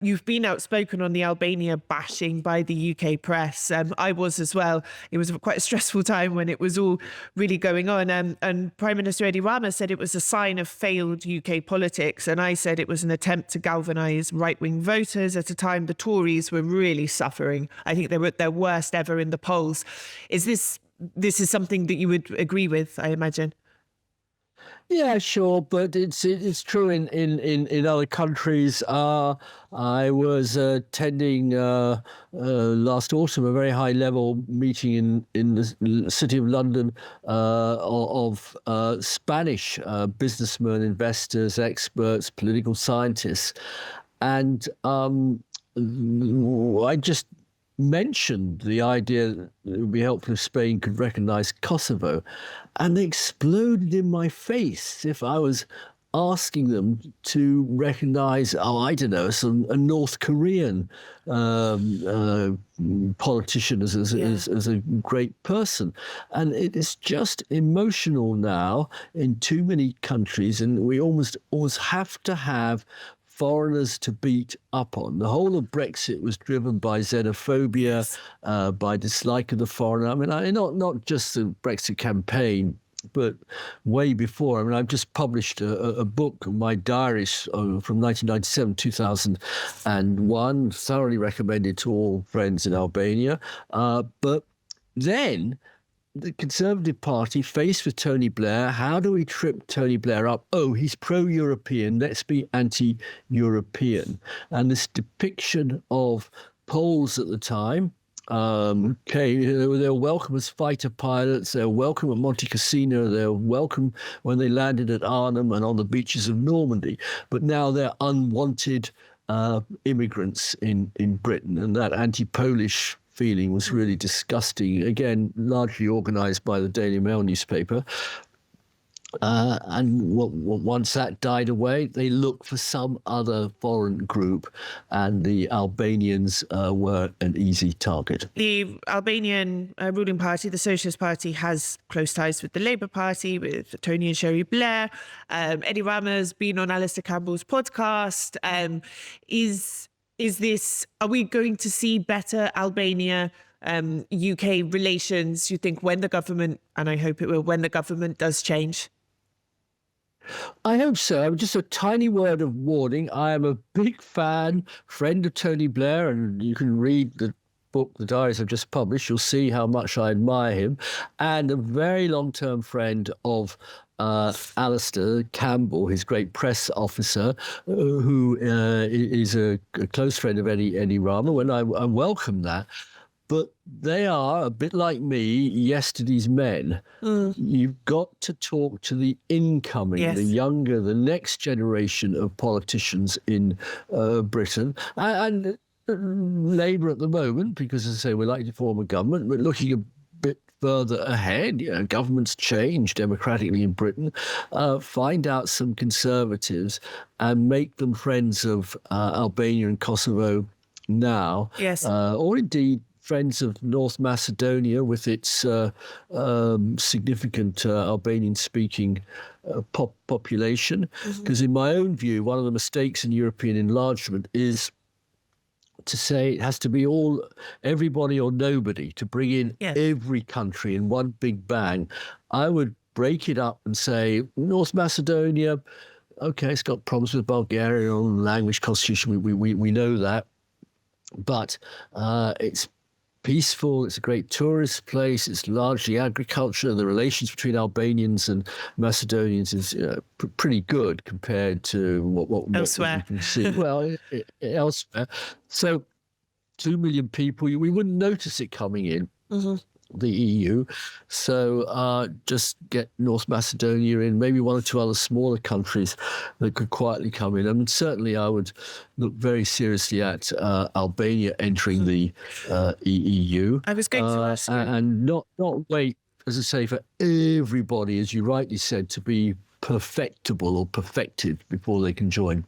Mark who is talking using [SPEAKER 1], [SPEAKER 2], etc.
[SPEAKER 1] You've been outspoken on the Albania bashing by the UK press. I was as well. It was quite a stressful time when it was all really going on. And Prime Minister Edi Rama said it was a sign of failed UK politics. And I said it was an attempt to galvanise right-wing voters at a time the Tories were really suffering. I think they were at their worst ever in the polls. This is something that you would agree with, I imagine?
[SPEAKER 2] Yeah, sure, but it's true in other countries. I was attending last autumn a very high level meeting in the city of London of Spanish businessmen, investors, experts, political scientists, and I just mentioned the idea that it would be helpful if Spain could recognize Kosovo, and they exploded in my face if I was asking them to recognize, I don't know, a North Korean politician as a great person. And it is just emotional now in too many countries, and we almost always have to have foreigners to beat up on. The whole of Brexit was driven by xenophobia, by dislike of the foreigner. I mean, not just the Brexit campaign, but way before. I mean, I've just published a book, my diaries from 1997, 2001, thoroughly recommended to all friends in Albania. But then the Conservative Party faced with Tony Blair. How do we trip Tony Blair up? Oh, he's pro-European. Let's be anti-European. And this depiction of Poles at the time, they were welcome as fighter pilots. They were welcome at Monte Cassino. They were welcome when they landed at Arnhem and on the beaches of Normandy. But now they're unwanted immigrants in Britain, and that anti-Polish feeling was really disgusting. Again, largely organised by the Daily Mail newspaper. And once that died away, they looked for some other foreign group, and the Albanians were an easy target.
[SPEAKER 1] The Albanian ruling party, the Socialist Party, has close ties with the Labour Party, with Tony and Sherry Blair. Edi Rama's been on Alistair Campbell's podcast. Are we going to see better Albania UK relations, you think, when the government, and I hope it will, when the government does change?
[SPEAKER 2] I hope so. Just a tiny word of warning. I am a big friend of Tony Blair, and you can read the book, the diaries I've just published. You'll see how much I admire him, and a very long-term friend of Alistair Campbell, his great press officer, who is a close friend of Edi Rama, when I welcome that. But they are, a bit like me, yesterday's men. You've got to talk to the incoming, the younger, the next generation of politicians in Britain. And Labour at the moment, because, as I say, we're likely to form a government, but looking a bit further ahead, governments change democratically in Britain, find out some Conservatives and make them friends of Albania and Kosovo now.
[SPEAKER 1] Yes.
[SPEAKER 2] Or indeed friends of North Macedonia with its significant Albanian-speaking population. Because in my own view, one of the mistakes in European enlargement is to say it has to be everybody or nobody, to bring in every country in one big bang. I would break it up and say North Macedonia, okay, it's got problems with Bulgaria on language, constitution, we know that, but it's peaceful, it's a great tourist place, it's largely agriculture. The relations between Albanians and Macedonians is pretty good compared to what
[SPEAKER 1] elsewhere.
[SPEAKER 2] we can see. Well, elsewhere. So 2 million people, we wouldn't notice it coming in. The EU. So just get North Macedonia in, maybe one or two other smaller countries that could quietly come in. I mean, certainly I would look very seriously at Albania entering the EU.
[SPEAKER 1] I was going to ask you.
[SPEAKER 2] And not wait, as I say, for everybody, as you rightly said, to be perfectible or perfected before they can join.